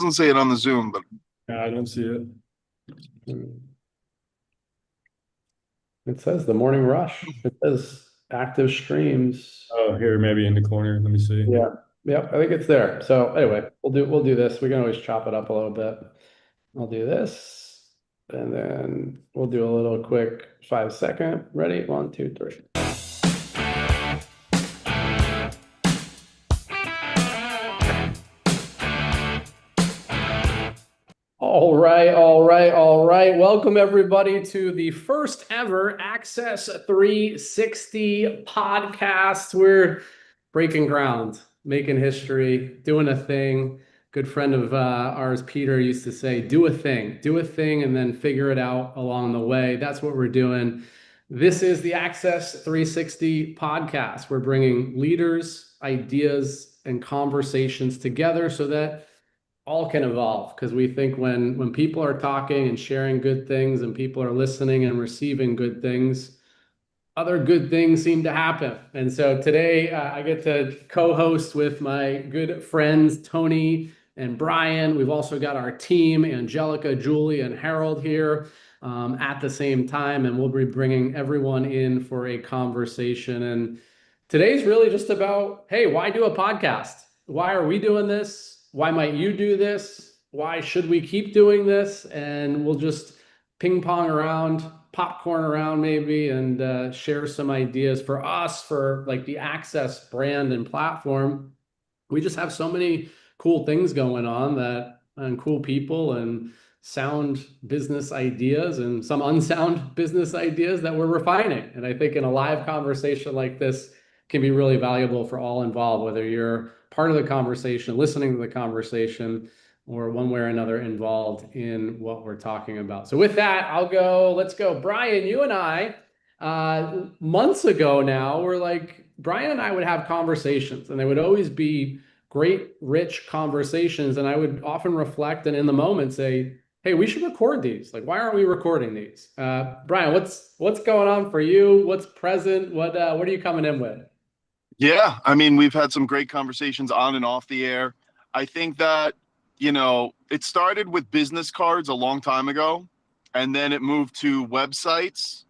Doesn't say it on the Zoom, but Yeah, I don't see it. It says the morning rush. It says active streams. Oh, here, maybe in the corner. Let me see. Yeah. Yep, I think it's there. So anyway, we'll do this. We can always chop it up a little bit. I'll do this, and then we'll do a little quick 5 second. Ready? 1, 2, 3. All right, all right, all right. Welcome everybody to the first ever Access 360 podcast. We're breaking ground, making history, doing a thing. Good friend of ours, Peter, used to say, do a thing, and then figure it out along the way. That's what we're doing. This is the Access 360 podcast. We're bringing leaders, ideas, and conversations together so that all can evolve, because we think when people are talking and sharing good things and people are listening and receiving good things, other good things seem to happen. And so today I get to co-host with my good friends Tony and Brian. We've also got our team, Angelica, Julie, and Harold here at the same time, and we'll be bringing everyone in for a conversation. And today's really just about, hey, why do a podcast? Why are we doing this? Why might you do this? Why should we keep doing this? And we'll just ping pong around, popcorn around maybe, and share some ideas for us, for like the Access brand and platform. We just have so many cool things going on, and cool people and sound business ideas and some unsound business ideas that we're refining. And I think in a live conversation like this can be really valuable for all involved, whether you're part of the conversation, listening to the conversation, or one way or another involved in what we're talking about. So with that, let's go. Brian, you and I, months ago now, we're like, Brian and I would have conversations, and they would always be great, rich conversations. And I would often reflect and in the moment say, hey, we should record these. Like, why aren't we recording these? Brian, what's going on for you? What's present? What are you coming in with? yeah, I mean, we've had some great conversations on and off the air. I think that, it started with business cards a long time ago, and then it moved to websites.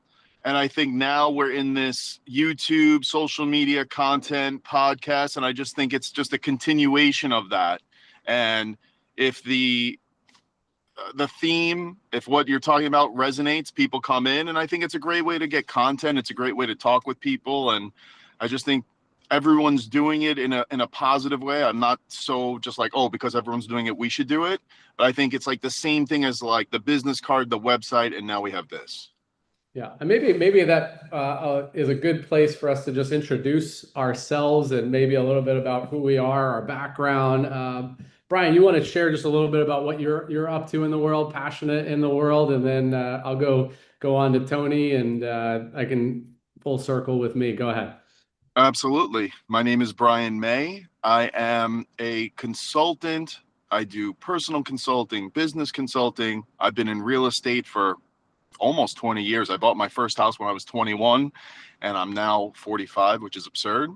And I think now we're in this YouTube, social media content, podcast, and I just think it's just a continuation of that. And if the theme, if what you're talking about resonates, people come in, and I think it's a great way to get content. It's a great way to talk with people, and I just think everyone's doing it in a positive way. I'm not so just like, oh, because everyone's doing it, we should do it. But I think it's like the same thing as like the business card, the website, and now we have this. Yeah, and maybe that is a good place for us to just introduce ourselves and maybe a little bit about who we are, our background. Brian, you want to share just a little bit about what you're up to in the world, passionate in the world, and then I'll go on to Tony, and I can full circle with me. Go ahead. Absolutely. My name is Brian May. I am a consultant. I do personal consulting, business consulting. I've been in real estate for almost 20 years. I bought my first house when I was 21, and I'm now 45, which is absurd.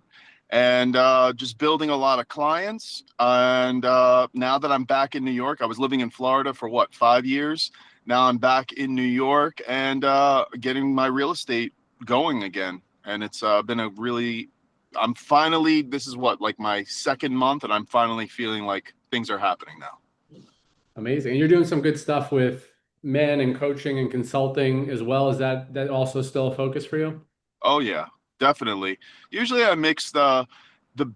And just building a lot of clients. And now that I'm back in New York, I was living in Florida for 5 years. Now I'm back in New York and getting my real estate going again. And it's been this is like my second month, and I'm finally feeling like things are happening now. Amazing. And you're doing some good stuff with men and coaching and consulting as well. Is that also still a focus for you? Oh yeah, definitely. Usually I mix the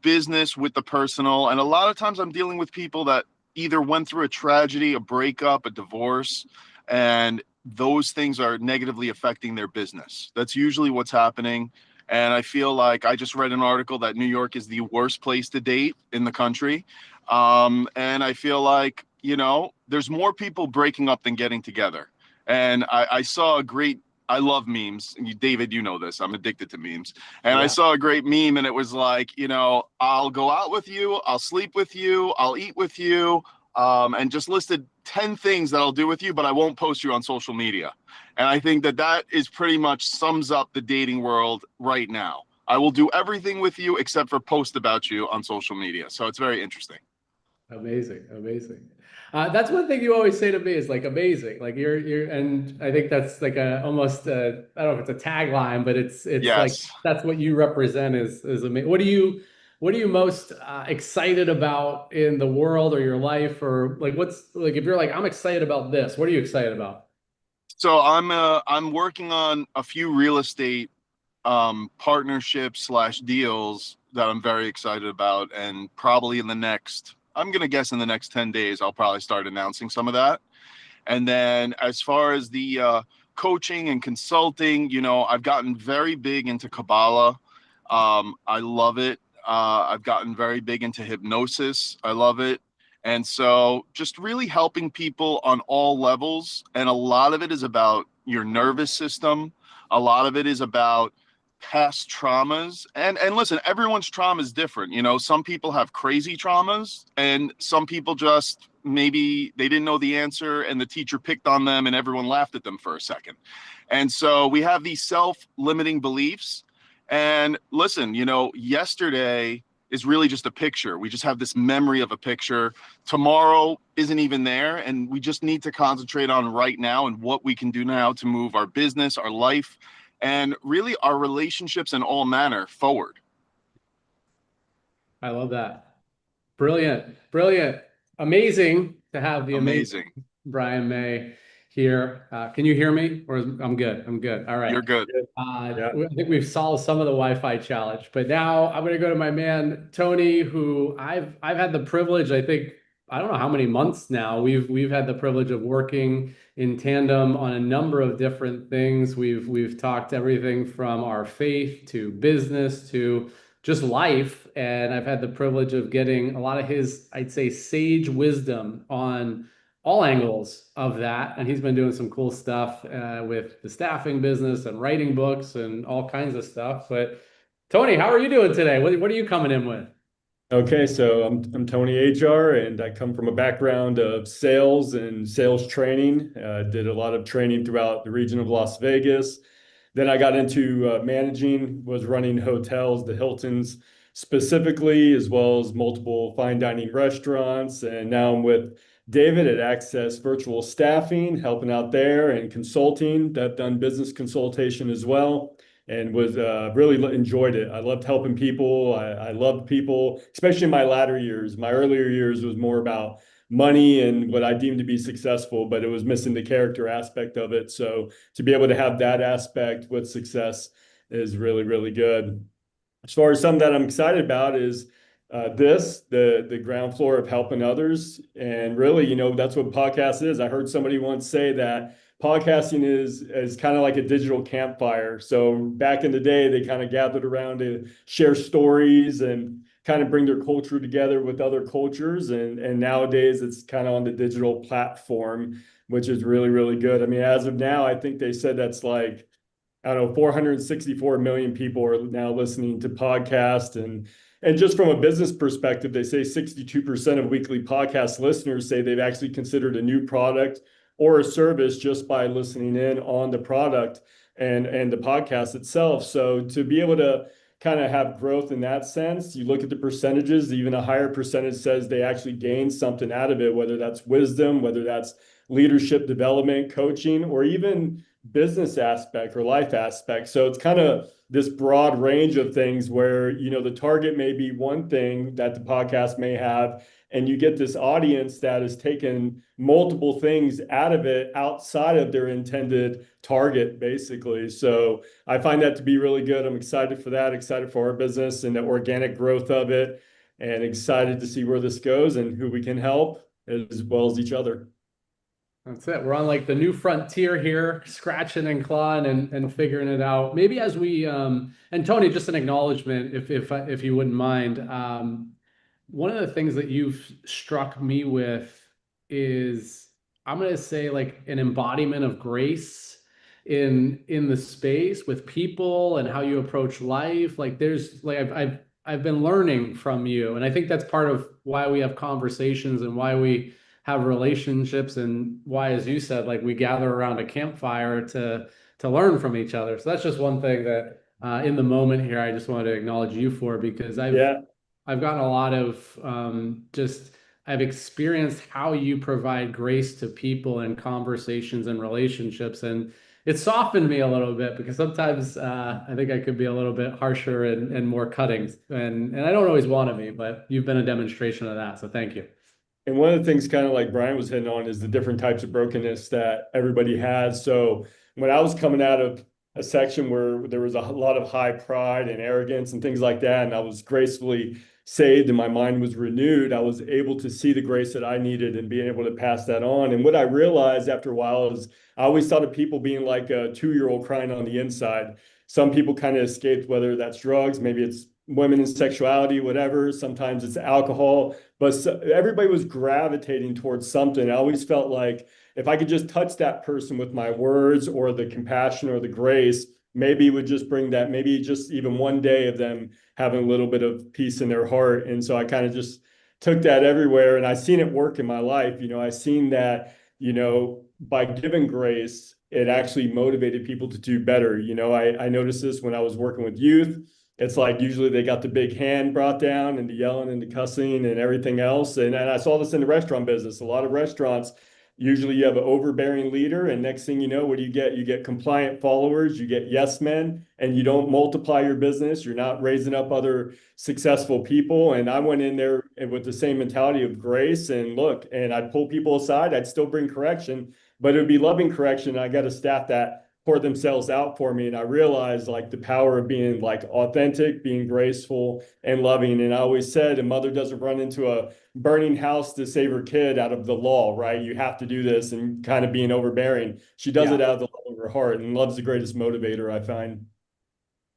business with the personal, and a lot of times I'm dealing with people that either went through a tragedy, a breakup, a divorce, and those things are negatively affecting their business. That's usually what's happening. And I feel like I just read an article that New York is the worst place to date in the country. And I feel like, there's more people breaking up than getting together. And I saw I love memes. And David, you know this. I'm addicted to memes. And I Yeah. saw a great meme, and it was like, I'll go out with you, I'll sleep with you, I'll eat with you, and just listed 10 things that I'll do with you, but I won't post you on social media. And I think that is pretty much sums up the dating world right now. I will do everything with you except for post about you on social media. So it's very interesting. Amazing, amazing. That's one thing you always say to me is like amazing. Like and I think that's like a almost I don't know if it's a tagline, but it's like Yes. that's what you represent is amazing. What are you most excited about in the world or your life or like what's like if you're like I'm excited about this, what are you excited about? So I'm working on a few real estate partnerships slash deals that I'm very excited about, and probably in the next, I'm gonna guess in the next 10 days, I'll probably start announcing some of that. And then as far as the coaching and consulting, I've gotten very big into Kabbalah. I love it. I've gotten very big into hypnosis. I love it. And so just really helping people on all levels. And a lot of it is about your nervous system. A lot of it is about past traumas. And listen, everyone's trauma is different. Some people have crazy traumas and some people just maybe they didn't know the answer and the teacher picked on them and everyone laughed at them for a second. And so we have these self-limiting beliefs. And listen, yesterday is really just a picture. We just have this memory of a picture. Tomorrow isn't even there. And we just need to concentrate on right now and what we can do now to move our business, our life, and really our relationships in all manner forward. I love that. Brilliant. Brilliant. Amazing to have the amazing Amazing. Brian May here. Can you hear me? I'm good. I'm good. All right. You're good. Yeah. I think we've solved some of the Wi-Fi challenge, but now I'm going to go to my man Tony, who I've had the privilege. I think I don't know how many months now we've had the privilege of working in tandem on a number of different things. We've talked everything from our faith to business to just life, and I've had the privilege of getting a lot of his, I'd say, sage wisdom on all angles of that. And he's been doing some cool stuff with the staffing business and writing books and all kinds of stuff. But Tony, how are you doing today? What are you coming in with? Okay, so I'm Tony HR, and I come from a background of sales and sales training. Did a lot of training throughout the region of Las Vegas. Then I got into managing, was running hotels, the Hiltons specifically, as well as multiple fine dining restaurants. And now I'm with David at Access Virtual Staffing, helping out there and consulting. I've done business consultation as well and was really enjoyed it. I loved helping people. I loved people, especially in my latter years. My earlier years was more about money and what I deemed to be successful, but it was missing the character aspect of it. So to be able to have that aspect with success is really, really good. As far as something that I'm excited about is the ground floor of helping others. And really, that's what podcast is. I heard somebody once say that podcasting is kind of like a digital campfire. So back in the day, they kind of gathered around to share stories and kind of bring their culture together with other cultures. And nowadays it's kind of on the digital platform, which is really, really good. I mean, as of now, I think they said that's like, I don't know, 464 million people are now listening to podcasts. And just from a business perspective, they say 62% of weekly podcast listeners say they've actually considered a new product or a service just by listening in on the product and the podcast itself. So to be able to kind of have growth in that sense, you look at the percentages, even a higher percentage says they actually gain something out of it, whether that's wisdom, whether that's leadership development, coaching, or even business aspect or life aspect. So it's kind of this broad range of things where, the target may be one thing that the podcast may have, and you get this audience that has taken multiple things out of it outside of their intended target, basically. So I find that to be really good. I'm excited for that, excited for our business and the organic growth of it, and excited to see where this goes and who we can help as well as each other. That's it. We're on like the new frontier here, scratching and clawing and figuring it out. Maybe as we and Tony, just an acknowledgement, if you wouldn't mind. One of the things that you've struck me with is I'm going to say like an embodiment of grace in the space with people and how you approach life. Like there's like I've been learning from you, and I think that's part of why we have conversations and why we have relationships and why, as you said, like we gather around a campfire to learn from each other. So that's just one thing that in the moment here, I just wanted to acknowledge you for, because I've gotten a lot of just I've experienced how you provide grace to people in conversations and relationships, and it softened me a little bit because sometimes I think I could be a little bit harsher and more cutting, and I don't always want to be, but you've been a demonstration of that. So thank you. And one of the things, kind of like Brian was hitting on, is the different types of brokenness that everybody has. So when I was coming out of a section where there was a lot of high pride and arrogance and things like that, and I was gracefully saved and my mind was renewed, I was able to see the grace that I needed and being able to pass that on. And what I realized after a while is I always thought of people being like a 2-year-old crying on the inside. Some people kind of escaped, whether that's drugs, maybe it's women and sexuality, whatever. Sometimes it's alcohol, but everybody was gravitating towards something. I always felt like if I could just touch that person with my words or the compassion or the grace, maybe it would just bring that, maybe just even one day of them having a little bit of peace in their heart. And so I kind of just took that everywhere, and I seen it work in my life. I seen that, by giving grace, it actually motivated people to do better. I noticed this when I was working with youth. It's like usually they got the big hand brought down and the yelling and the cussing and everything else. And I saw this in the restaurant business. A lot of restaurants, usually you have an overbearing leader, and next thing you know, what do you get? You get compliant followers, you get yes men, and you don't multiply your business. You're not raising up other successful people. And I went in there with the same mentality of grace and look, and I'd pull people aside. I'd still bring correction, but it would be loving correction. I got a staff that pour themselves out for me. And I realized like the power of being like authentic, being graceful and loving. And I always said, a mother doesn't run into a burning house to save her kid out of the law, right? You have to do this, and kind of being overbearing. She does it out of the love of her heart, and love's the greatest motivator, I find.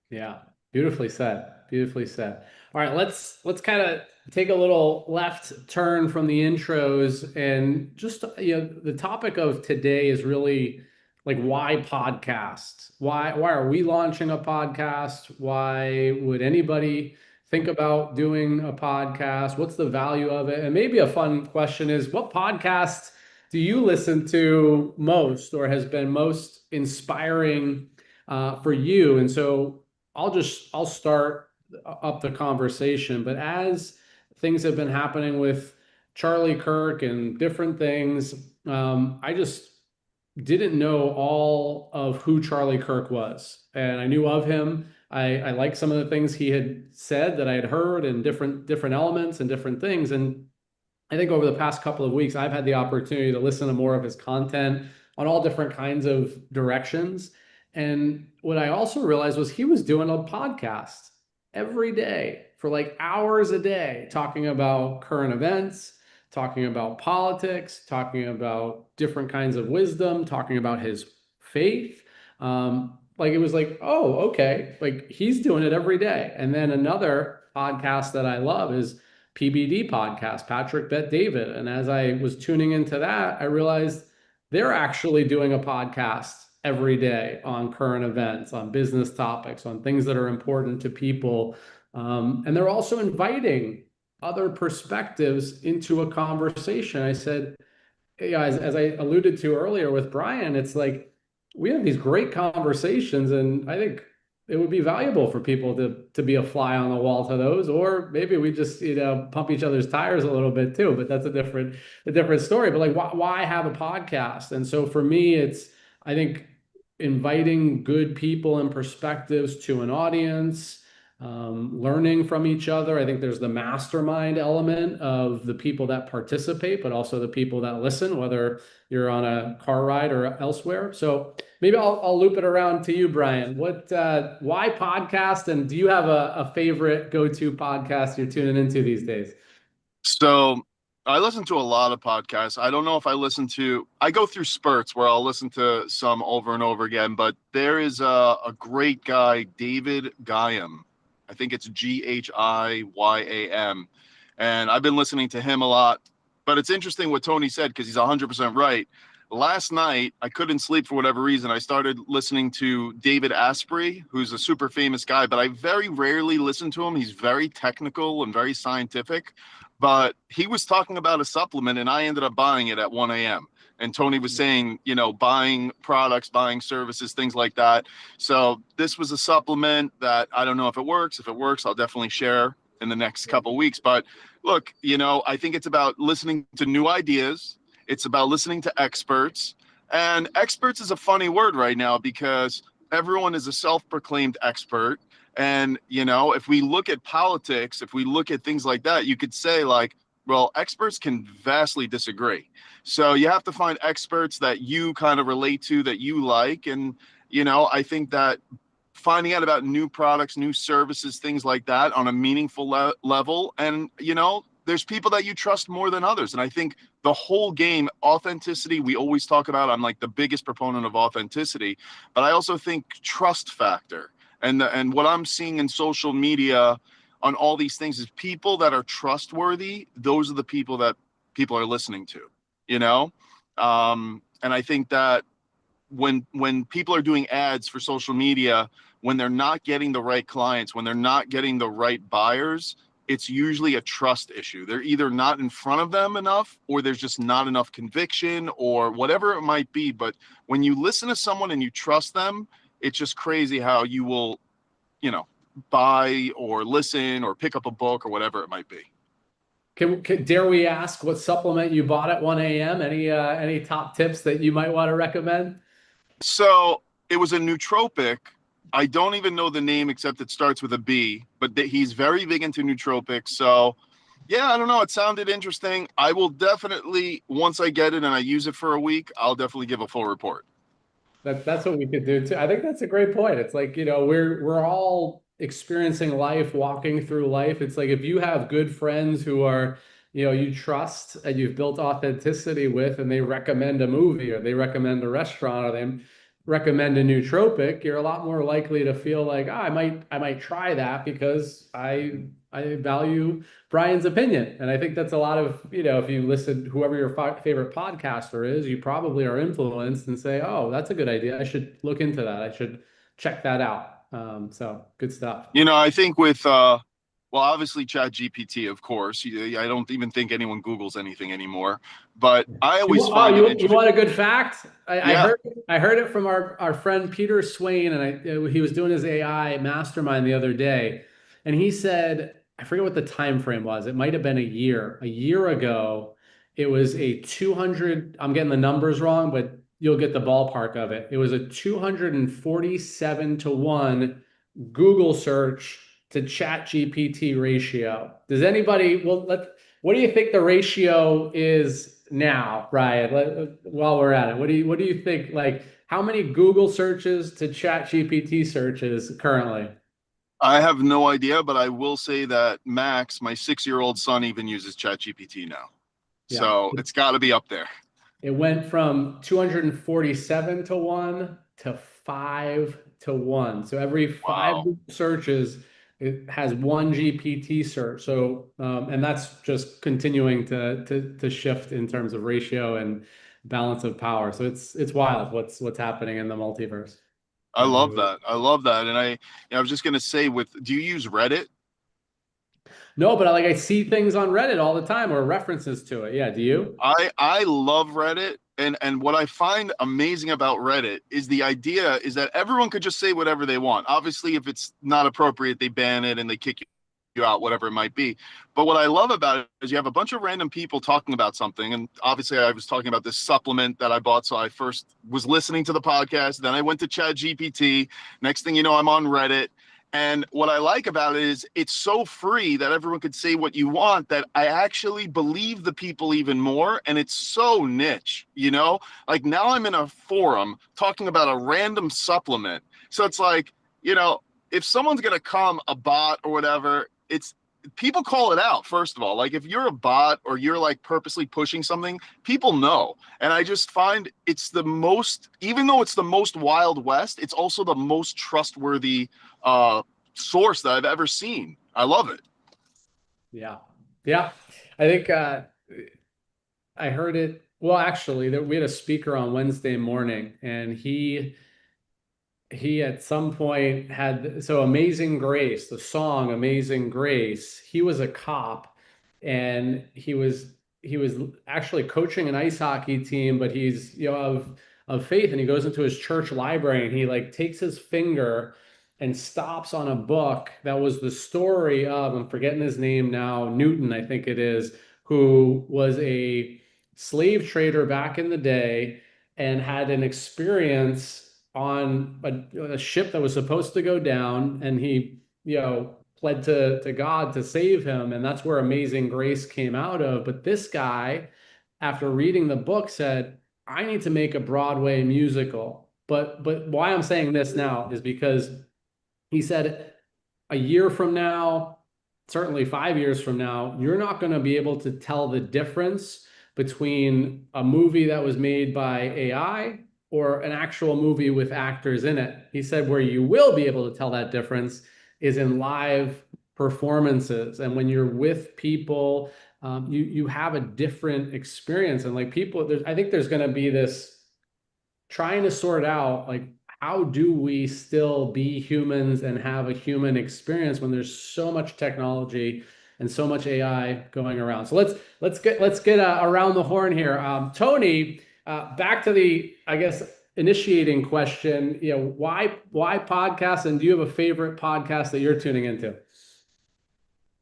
Yeah. Beautifully said. Beautifully said. All right, let's kind of take a little left turn from the intros, and just the topic of today is really like, why podcast? Why are we launching a podcast? Why would anybody think about doing a podcast? What's the value of it? And maybe a fun question is, what podcast do you listen to most, or has been most inspiring for you? And so I'll start up the conversation, but as things have been happening with Charlie Kirk and different things, I just didn't know all of who Charlie Kirk was. And I knew of him. I liked some of the things he had said that I had heard, and different elements and different things. And I think over the past couple of weeks, I've had the opportunity to listen to more of his content on all different kinds of directions. And what I also realized was he was doing a podcast every day for like hours a day, talking about current events, talking about politics, talking about different kinds of wisdom, talking about his faith. Like it was like, oh, okay, like he's doing it every day. And then another podcast that I love is PBD podcast, Patrick Bet David. And as I was tuning into that, I realized they're actually doing a podcast every day on current events, on business topics, on things that are important to people. And they're also inviting other perspectives into a conversation. I said, yeah, as I alluded to earlier with Brian, it's like we have these great conversations, and I think it would be valuable for people to be a fly on the wall to those, or maybe we just pump each other's tires a little bit too. But that's a different story. But like, why have a podcast? And so for me, it's, I think, inviting good people and perspectives to an audience. Learning from each other. I think there's the mastermind element of the people that participate, but also the people that listen, whether you're on a car ride or elsewhere. So maybe I'll loop it around to you, Brian. Why podcast? And do you have a favorite go-to podcast you're tuning into these days? So I listen to a lot of podcasts. I don't know if I go through spurts where I'll listen to some over and over again, but there is a great guy, David Guyam. I think it's GhiYam. And I've been listening to him a lot. But it's interesting what Tony said, because he's 100% right. Last night, I couldn't sleep for whatever reason. I started listening to David Asprey, who's a super famous guy, but I very rarely listen to him. He's very technical and very scientific. But he was talking about a supplement, and I ended up buying it at 1 a.m. And Tony was saying, buying products, buying services, things like that. So this was a supplement that I don't know if it works. If it works, I'll definitely share in the next couple of weeks. But Look, I think it's about listening to new ideas. It's about listening to experts. And experts is a funny word right now because everyone is a self-proclaimed expert. And, if we look at politics, if we look at things like that, you could say like, well, experts can vastly disagree. So you have to find experts that you kind of relate to, that you like. And, I think that finding out about new products, new services, things like that on a meaningful level. And, there's people that you trust more than others. And I think the whole game, authenticity, we always talk about, I'm like the biggest proponent of authenticity, but I also think trust factor. And what I'm seeing in social media on all these things is people that are trustworthy. Those are the people that people are listening to, and I think that when people are doing ads for social media, when they're not getting the right clients, when they're not getting the right buyers, it's usually a trust issue. They're either not in front of them enough, or there's just not enough conviction, or whatever it might be. But when you listen to someone and you trust them, it's just crazy how you will, buy or listen or pick up a book or whatever it might be. Dare we ask what supplement you bought at 1 a.m.? Any top tips that you might want to recommend? So it was a nootropic. I don't even know the name except it starts with a B, but he's very big into nootropics. So yeah, I don't know. It sounded interesting. I will definitely, once I get it and I use it for a week, I'll definitely give a full report. That's what we could do too. I think that's a great point. It's like, we're all experiencing life, walking through life. It's like if you have good friends who are, you trust and you've built authenticity with, and they recommend a movie or they recommend a restaurant or they recommend a nootropic, you're a lot more likely to feel like, I might try that because I value Brian's opinion. And I think that's a lot of, if you listen, whoever your favorite podcaster is, you probably are influenced and say, oh, that's a good idea. I should look into that. I should check that out. So good stuff. I think with, well, obviously ChatGPT, of course. I don't even think anyone Googles anything anymore. But I always find it interesting. You want a good fact? Yeah. I heard it from our friend Peter Swain, and he was doing his AI mastermind the other day, and he said, I forget what the time frame was. It might have been a year. A year ago, it was a 200. I'm getting the numbers wrong, but you'll get the ballpark of it. It was a 247 to 1 Google search to ChatGPT ratio. Does anybody, what do you think the ratio is now, Ryan? While we're at it, what do you think, like how many Google searches to ChatGPT searches currently? I have no idea, but I will say that Max, my 6-year-old son, even uses ChatGPT now. Yeah. So it's got to be up there. It went from 247 to 1 to 5 to 1. So every 5 Wow. Google searches, it has 1 GPT search. So, and that's just continuing to shift in terms of ratio and balance of power. So it's wild what's happening in the multiverse. I love that. I love that. And I was just going to say, do you use Reddit? No, but I see things on Reddit all the time or references to it. Yeah. Do you? I love Reddit. And what I find amazing about Reddit is the idea is that everyone could just say whatever they want. Obviously, if it's not appropriate, they ban it and they kick you out, whatever it might be. But what I love about it is you have a bunch of random people talking about something. And obviously I was talking about this supplement that I bought. So I first was listening to the podcast. Then I went to ChatGPT. Next thing you know, I'm on Reddit. And what I like about it is it's so free that everyone could say what you want, that I actually believe the people even more. And it's so niche, like now I'm in a forum talking about a random supplement. So it's like, if someone's going to come, a bot or whatever, it's people call it out. First of all, like if you're a bot or you're like purposely pushing something, people know. And I just find it's the most, even though it's the most Wild West, it's also the most trustworthy source that I've ever seen. I love it. Yeah. I think I heard it. Well, actually, we had a speaker on Wednesday morning, and he at some point had, so Amazing Grace, the song Amazing Grace, he was a cop, and he was actually coaching an ice hockey team, but he's of faith, and he goes into his church library and he like takes his finger and stops on a book that was the story of, I'm forgetting his name now, Newton, I think it is, who was a slave trader back in the day and had an experience on a ship that was supposed to go down, and he, pled to God to save him, and that's where Amazing Grace came out of. But this guy, after reading the book, said, I need to make a Broadway musical. But why I'm saying this now is because he said a year from now, certainly 5 years from now, you're not going to be able to tell the difference between a movie that was made by AI or an actual movie with actors in it. He said where you will be able to tell that difference is in live performances. And when you're with people, you have a different experience. And like people, I think there's going to be this trying to sort out, like, how do we still be humans and have a human experience when there's so much technology and so much AI going around? So let's get around the horn here. Tony, back to the, I guess, initiating question. Why podcasts, and do you have a favorite podcast that you're tuning into?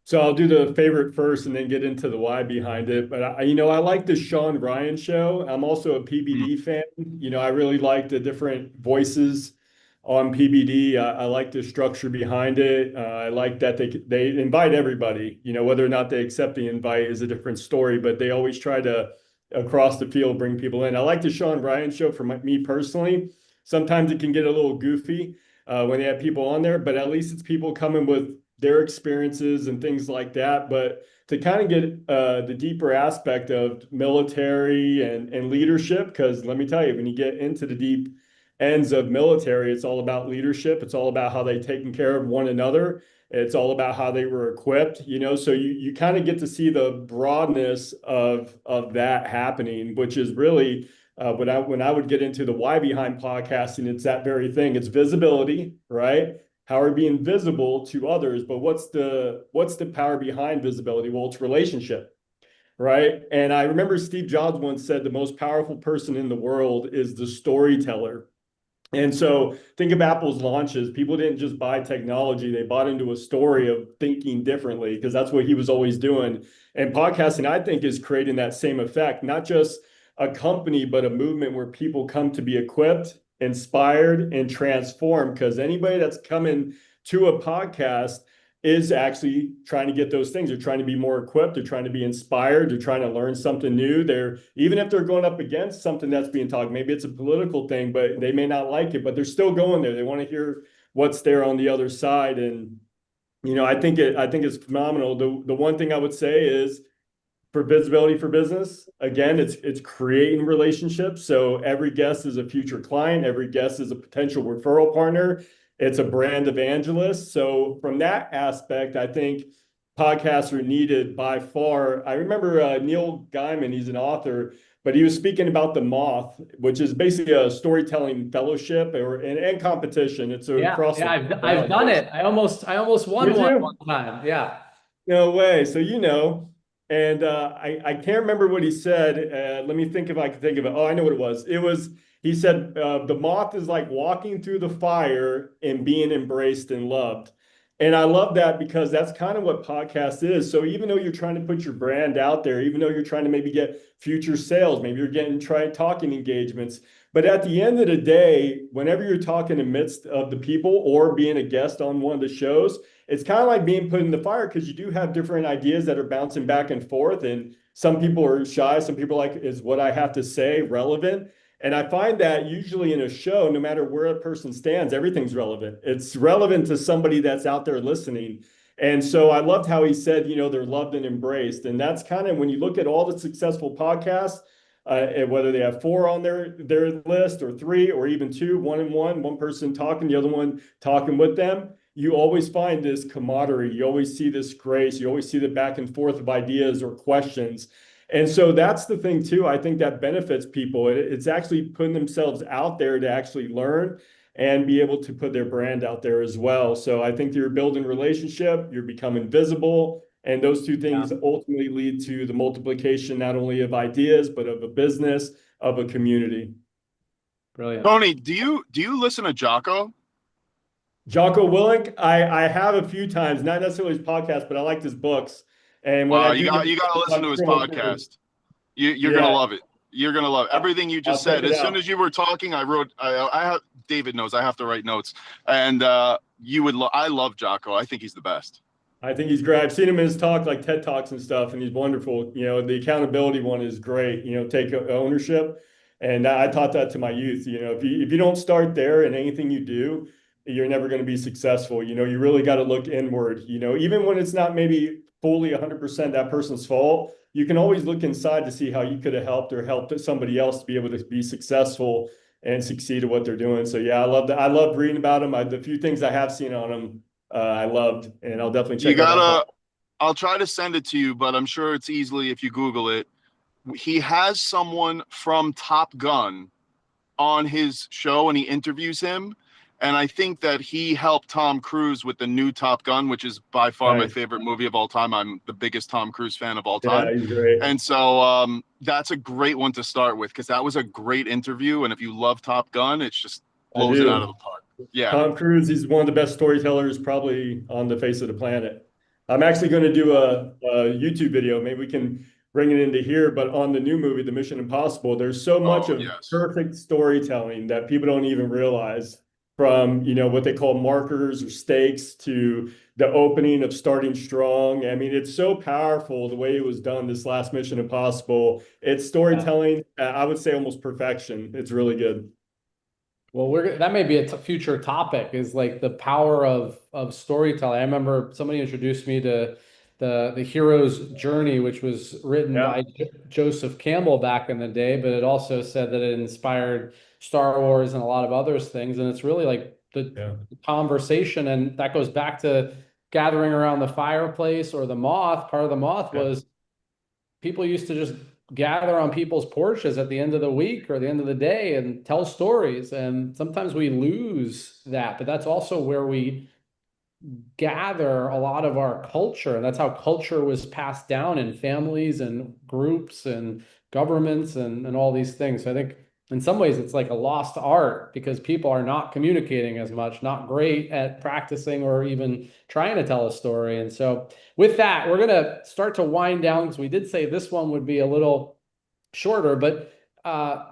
So I'll do the favorite first and then get into the why behind it. But I like the Sean Ryan show. I'm also a PBD fan. I really like the different voices on PBD. I like the structure behind it. I like that they invite everybody. Whether or not they accept the invite is a different story, but they always try to, across the field, bring people in. I like the Sean Ryan show for me personally. Sometimes it can get a little goofy when they have people on there, but at least it's people coming with their experiences and things like that. But to kind of get the deeper aspect of military and leadership, because let me tell you, when you get into the deep ends of military, it's all about leadership. It's all about how they've taken care of one another. It's all about how they were equipped, so you kind of get to see the broadness of that happening, which is really when I would get into the why behind podcasting, it's that very thing. It's visibility, right? How are we being visible to others? But what's the power behind visibility? Well, it's relationship, right? And I remember Steve Jobs once said the most powerful person in the world is the storyteller. And so think of Apple's launches. People didn't just buy technology. They bought into a story of thinking differently, because that's what he was always doing. And podcasting, I think, is creating that same effect, not just a company, but a movement where people come to be equipped, inspired, and transformed. Because anybody that's coming to a podcast is actually trying to get those things. They're trying to be more equipped. They're trying to be inspired. They're trying to learn something new. Even if they're going up against something that's being talked, maybe it's a political thing, but they may not like it, but they're still going there. They want to hear what's there on the other side. And, I think it's phenomenal. The one thing I would say is, for visibility for business, again, it's creating relationships. So every guest is a future client. Every guest is a potential referral partner. It's a brand evangelist. So from that aspect, I think podcasts are needed by far. I remember Neil Gaiman, he's an author, but he was speaking about the Moth, which is basically a storytelling fellowship and competition. It's across. Yeah, I've done it. I almost won one time. Yeah. No way. So and I can't remember what he said. Let me think if I can think of it. Oh, I know what it was. He said, the moth is like walking through the fire and being embraced and loved. And I love that, because that's kind of what podcast is. So even though you're trying to put your brand out there, even though you're trying to maybe get future sales, maybe you're trying talking engagements, but at the end of the day, whenever you're talking in the midst of the people or being a guest on one of the shows, it's kind of like being put in the fire, because you do have different ideas that are bouncing back and forth. And some people are shy. Some people are like, is what I have to say relevant? And I find that usually in a show, no matter where a person stands, everything's relevant. It's relevant to somebody that's out there listening. And so I loved how he said, they're loved and embraced. And that's kind of, when you look at all the successful podcasts, whether they have 4 on their list, or 3, or even 2, one person talking, the other one talking with them, you always find this camaraderie. You always see this grace. You always see the back and forth of ideas or questions. And so that's the thing too. I think that benefits people. It's actually putting themselves out there to actually learn and be able to put their brand out there as well. So I think you're building relationship, you're becoming visible, and those two things ultimately lead to the multiplication, not only of ideas, but of a business, of a community. Brilliant. Tony, do you listen to Jocko? Jocko Willink, I have a few times, not necessarily his podcast, but I liked his books. And when I You do, got to listen I'm to his scrolling through. podcast. You're gonna Yeah, love it. You're gonna love everything you I'll just check said. it As soon out. as you were talking, I wrote. I have David knows I have to write notes, and you would. I love Jocko. I think he's the best. I think he's great. I've seen him in his talk, like TED Talks and stuff, and he's wonderful. The accountability one is great. Take ownership, and I taught that to my youth. If you don't start there in anything you do, you're never going to be successful. You really got to look inward. Even when it's not maybe fully 100% that person's fault, you can always look inside to see how you could have helped or helped somebody else to be able to be successful and succeed at what they're doing. So yeah, I love that. I love reading about him. The few things I have seen on him I loved, and I'll definitely You check out that. gotta. I'll try to send it to you, but I'm sure it's easily if you Google it. He has someone from Top Gun on his show, and he interviews him. And I think that he helped Tom Cruise with the new Top Gun, which is by far my Nice. favorite movie of all time. I'm the biggest Tom Cruise fan of all Yeah, time. he's great. And so that's a great one to start with because that was a great interview. And if you love Top Gun, it just blows it out of the park. Yeah. Tom Cruise, he's one of the best storytellers probably on the face of the planet. I'm actually going to do a YouTube video. Maybe we can bring it into here, but on the new movie, The Mission Impossible, there's so much of Yes. perfect storytelling that people don't even realize, from what they call markers or stakes to the opening of starting strong. I mean, it's so powerful the way it was done, this last Mission Impossible. It's storytelling, I would say almost perfection. It's really good. Well, that may be a future topic, is like the power of storytelling. I remember somebody introduced me to the hero's journey, which was written by Joseph Campbell back in the day, but it also said that it inspired Star Wars and a lot of other things. And it's really like the conversation, and that goes back to gathering around the fireplace or the moth. Part of the moth was people used to just gather on people's porches at the end of the week or the end of the day and tell stories. And sometimes we lose that, but that's also where we gather a lot of our culture. And that's how culture was passed down in families and groups and governments and all these things. So I think in some ways it's like a lost art because people are not communicating as much, not great at practicing or even trying to tell a story. And so with that, we're going to start to wind down because we did say this one would be a little shorter, but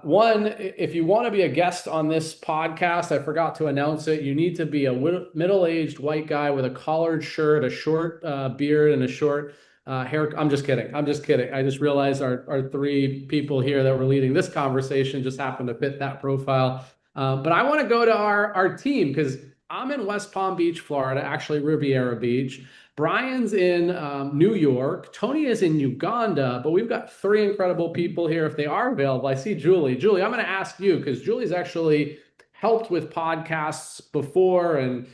one, if you want to be a guest on this podcast, I forgot to announce it. You need to be a middle-aged white guy with a collared shirt, a short beard, and a short hair. I'm just kidding. I'm just kidding. I just realized our three people here that were leading this conversation just happened to fit that profile. But I want to go to our team because I'm in West Palm Beach, Florida, actually Riviera Beach. Brian's in New York. Tony is in Uganda, but we've got three incredible people here. If they are available, I see Julie. Julie, I'm going to ask you because Julie's actually helped with podcasts before and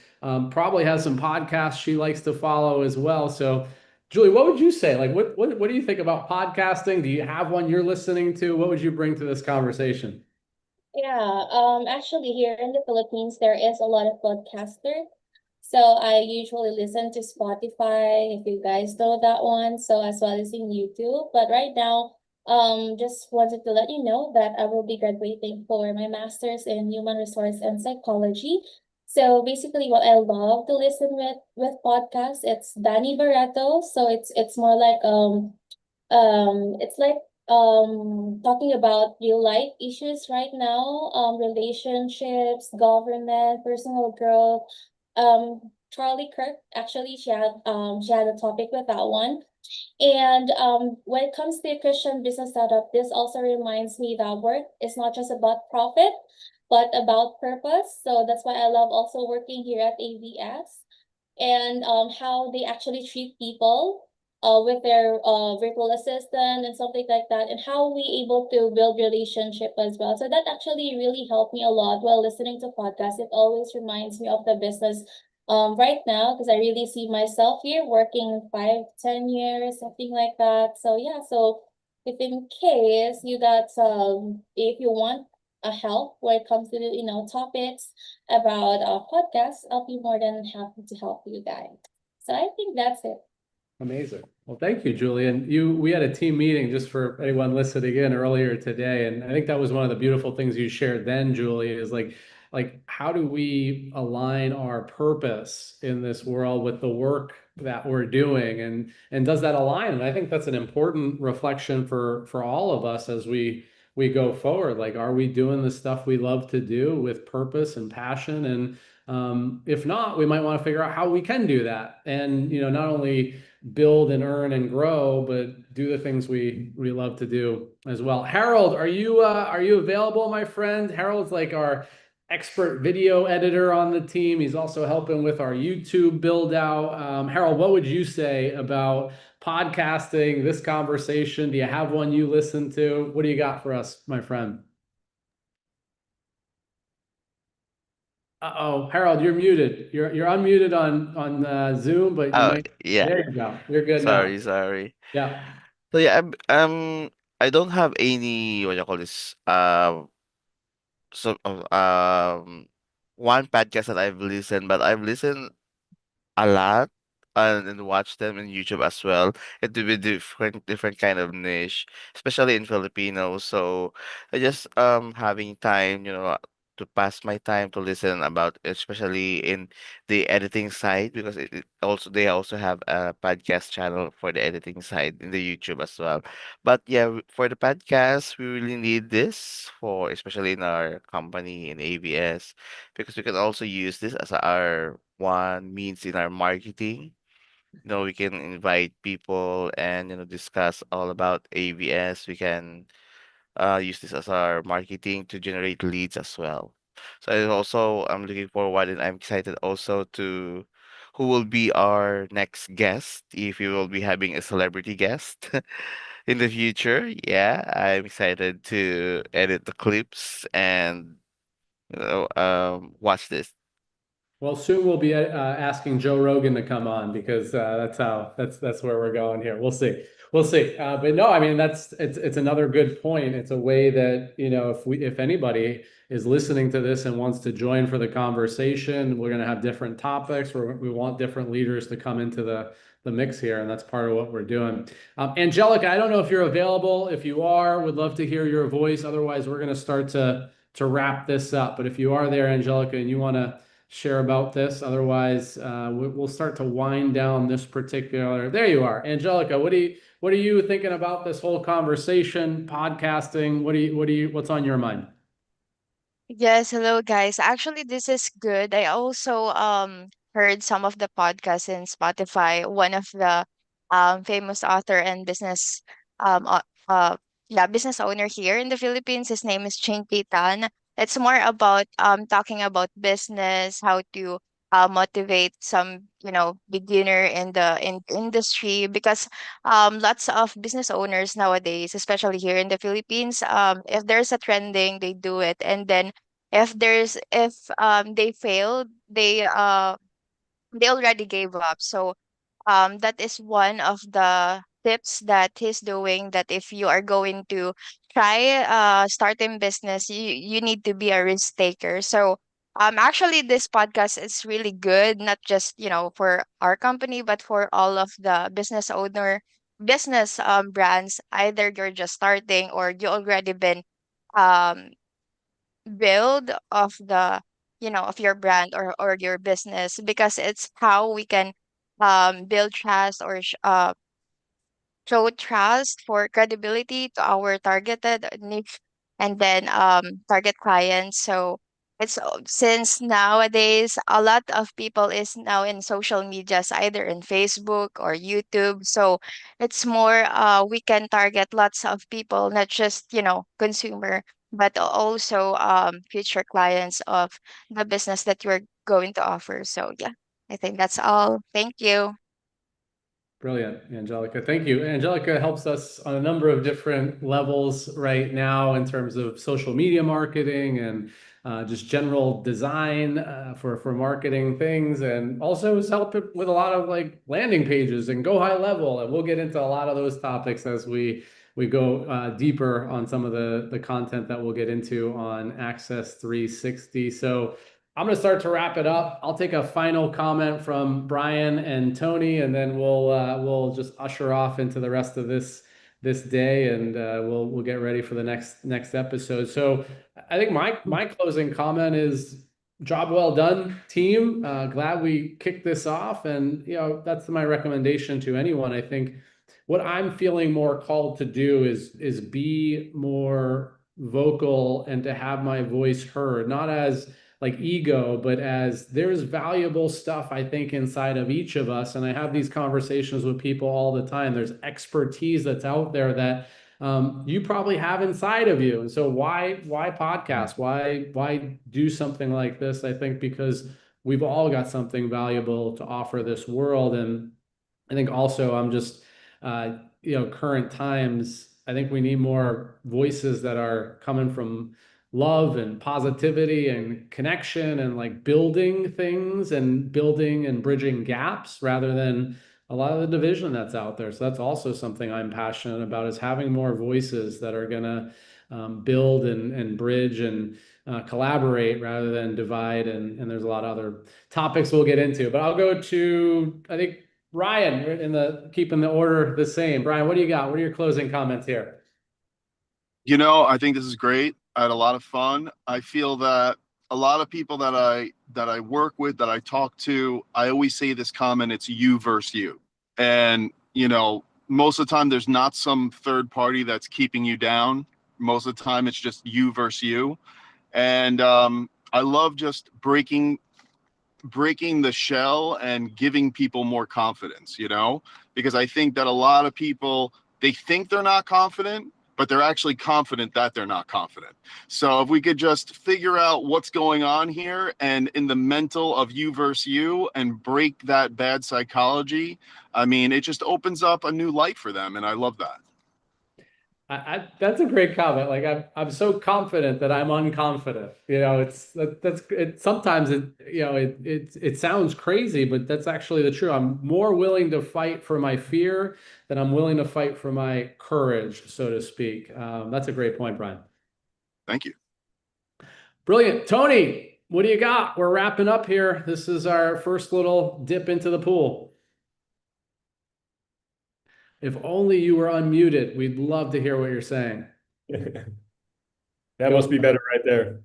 probably has some podcasts she likes to follow as well. So, Julie, what would you say? Like, what do you think about podcasting? Do you have one you're listening to? What would you bring to this conversation? Yeah, actually here in the Philippines, there is a lot of podcasters. So I usually listen to Spotify, if you guys know that one, so as well as in YouTube. But right now, just wanted to let you know that I will be graduating for my master's in human resource and psychology. So basically what I love to listen with podcasts, it's Danny Barreto. So it's more like it's like talking about real life issues right now, relationships, government, personal growth. Charlie Kirk, actually she had a topic with that one. And when it comes to a Christian business startup, this also reminds me that work is not just about profit but about purpose. So that's why I love also working here at AVS, and how they actually treat people with their virtual assistant and something like that, and how we able to build relationship as well. So that actually really helped me a lot while listening to podcasts. It always reminds me of the business right now because I really see myself here working 5-10 years, something like that. So yeah, so if in case you got if you want a help when it comes to topics about podcasts, I'll be more than happy to help you guys. So I think that's it. Amazing. Well, thank you, Julie. And we had a team meeting just for anyone listening in earlier today. And I think that was one of the beautiful things you shared then, Julie, is like like, how do we align our purpose in this world with the work that we're doing, and does that align? And I think that's an important reflection for all of us as we go forward. Like, are we doing the stuff we love to do with purpose and passion? And if not, we might want to figure out how we can do that, and not only build and earn and grow, but do the things we love to do as well. Harold, are you available, my friend? Harold's like our expert video editor on the team. He's also helping with our YouTube build out. Harold, what would you say about podcasting, this conversation? Do you have one you listen to? What do you got for us, my friend? Uh-oh, Harold, you're muted. You're unmuted on Zoom, but you Oh, might. yeah. There you go. You're good now. Sorry. Yeah. So yeah, I don't have any what you call this so one podcast that I've listened, but I've listened a lot and watch them in YouTube as well. It will be different kind of niche, especially in Filipino. So I just having time, to pass my time to listen about, especially in the editing side, because it also they also have a podcast channel for the editing side in the YouTube as well. But yeah, for the podcast, we really need this for, especially in our company in ABS, because we can also use this as our one means in our marketing. We can invite people and discuss all about ABS. We can use this as our marketing to generate leads as well. So I'm looking forward and I'm excited also to who will be our next guest if we will be having a celebrity guest in the future. Yeah, I'm excited to edit the clips and watch this. Well, soon we'll be asking Joe Rogan to come on, because that's where we're going here. We'll see. We'll see. But no, I mean, it's another good point. It's a way that, if anybody is listening to this and wants to join for the conversation, we're going to have different topics where we want different leaders to come into the mix here, and that's part of what we're doing. Angelica, I don't know if you're available. If you are, would love to hear your voice. Otherwise, we're going to start to wrap this up. But if you are there, Angelica, and you want to share about this. Otherwise, we'll start to wind down this particular. There you are, Angelica. What are you thinking about this whole conversation, podcasting? What's on your mind? Yes, hello guys. Actually, this is good. I also heard some of the podcasts in Spotify. One of the famous author and business um uh, uh yeah, business owner here in the Philippines. His name is Chinky Tan. It's more about talking about business, how to motivate some, beginner in the industry, because lots of business owners nowadays, especially here in the Philippines, if there's a trending, they do it, and then if they failed, they already gave up. So that is one of the tips that he's doing, that if you are going to try starting business, you need to be a risk taker. So actually this podcast is really good, not just for our company, but for all of the business brands. Either you're just starting or you already been um build of the of your brand or your business, because it's how we can build trust or show trust for credibility to our targeted niche, and then target clients. So it's since nowadays a lot of people is now in social medias, either in Facebook or YouTube. So it's more we can target lots of people, not just consumer, but also future clients of the business that you're going to offer. So yeah, I think that's all. Thank you. Brilliant, Angelica. Thank you. Angelica helps us on a number of different levels right now in terms of social media marketing and just general design for marketing things, and also has helped with a lot of like landing pages and go high level. And we'll get into a lot of those topics as we go deeper on some of the content that we'll get into on Access 360. So I'm going to start to wrap it up. I'll take a final comment from Brian and Tony, and then we'll just usher off into the rest of this day, and we'll get ready for the next episode. So I think my closing comment is job well done, team. Glad we kicked this off, and that's my recommendation to anyone. I think what I'm feeling more called to do is be more vocal and to have my voice heard, not as like ego, but as there's valuable stuff I think inside of each of us. And I have these conversations with people all the time. There's expertise that's out there that you probably have inside of you. And so why podcast? Why do something like this? I think because we've all got something valuable to offer this world. And I think also I'm just current times, I think we need more voices that are coming from love and positivity and connection and like building things and building and bridging gaps rather than a lot of the division that's out there. So that's also something I'm passionate about, is having more voices that are going to build and bridge and collaborate rather than divide. And there's a lot of other topics we'll get into, but I'll go to, I think, Ryan, keeping the order the same. Brian, what do you got? What are your closing comments here? I think this is great. I had a lot of fun. I feel that a lot of people that I work with, that I talk to, I always say this comment: it's you versus you. And most of the time there's not some third party that's keeping you down. Most of the time it's just you versus you. And I love just breaking the shell and giving people more confidence, because I think that a lot of people, they think they're not confident, but they're actually confident that they're not confident. So if we could just figure out what's going on here and in the mental of you versus you and break that bad psychology, I mean, it just opens up a new light for them. And I love that. That's a great comment. Like I'm so confident that I'm unconfident. Sometimes it sounds crazy, but that's actually the truth. I'm more willing to fight for my fear than I'm willing to fight for my courage, so to speak. That's a great point, Brian. Thank you. Brilliant. Tony, what do you got? We're wrapping up here. This is our first little dip into the pool. If only you were unmuted. We'd love to hear what you're saying. That must be better right there.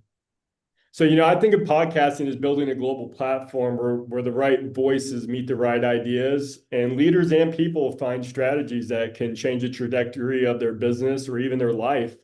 So, I think of podcasting as building a global platform where the right voices meet the right ideas, and leaders and people find strategies that can change the trajectory of their business or even their life.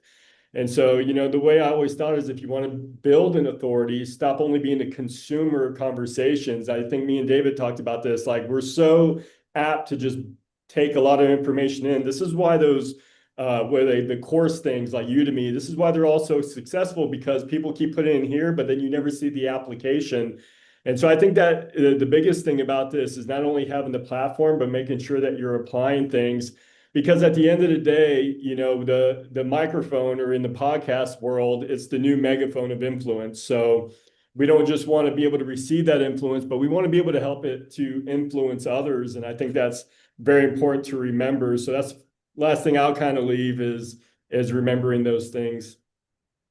And so, the way I always thought is, if you want to build an authority, stop only being the consumer conversations. I think me and David talked about this. Like, we're so apt to just take a lot of information in. This is why those the course things like Udemy, this is why they're all so successful, because people keep putting in here, but then you never see the application. And so I think that the biggest thing about this is not only having the platform, but making sure that you're applying things, because at the end of the day, the microphone, or in the podcast world, it's the new megaphone of influence. So we don't just want to be able to receive that influence, but we want to be able to help it to influence others. And I think that's very important to remember. So that's last thing I'll kind of leave is remembering those things.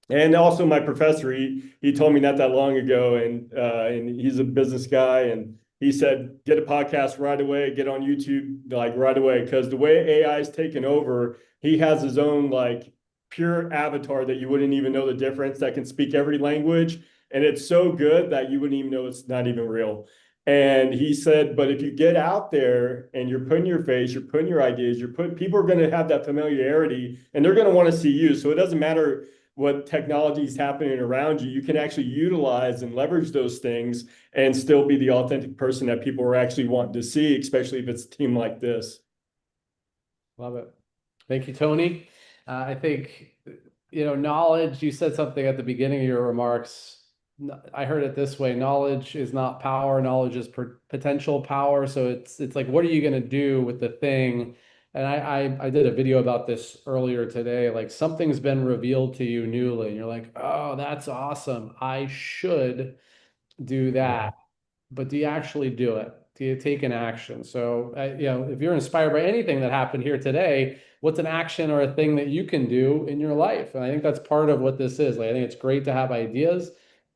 And also my professor, he told me not that long ago, and he's a business guy, and he said, get a podcast right away, get on YouTube like right away, because the way AI is taken over, he has his own like pure avatar that you wouldn't even know the difference, that can speak every language, and it's so good that you wouldn't even know it's not even real. And he said, but if you get out there and you're putting your face, you're putting your ideas, people are going to have that familiarity, and they're going to want to see you. So it doesn't matter what technology is happening around you. You can actually utilize and leverage those things and still be the authentic person that people are actually wanting to see, especially if it's a team like this. Love it. Thank you, Tony. I think, knowledge, you said something at the beginning of your remarks. I heard it this way: knowledge is not power, knowledge is potential power. So it's like, what are you going to do with the thing? And I did a video about this earlier today. Like, something's been revealed to you newly, and you're like, oh, that's awesome, I should do that. But do you actually do it? Do you take an action? So, if you're inspired by anything that happened here today, what's an action or a thing that you can do in your life? And I think that's part of what this is. Like, I think it's great to have ideas.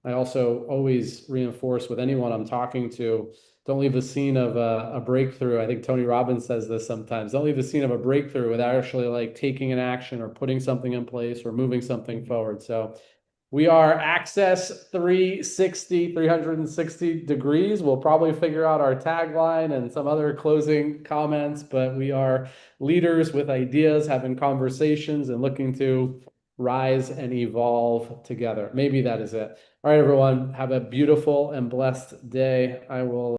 I also always reinforce with anyone I'm talking to don't leave the scene of a breakthrough. I think Tony Robbins says this sometimes. Don't leave the scene of a breakthrough without actually like taking an action or putting something in place or moving something forward. So we are Access 360, 360 degrees. We'll probably figure out our tagline and some other closing comments, but we are leaders with ideas, having conversations and looking to rise and evolve together. Maybe that is it. All right, everyone, have a beautiful and blessed day. I will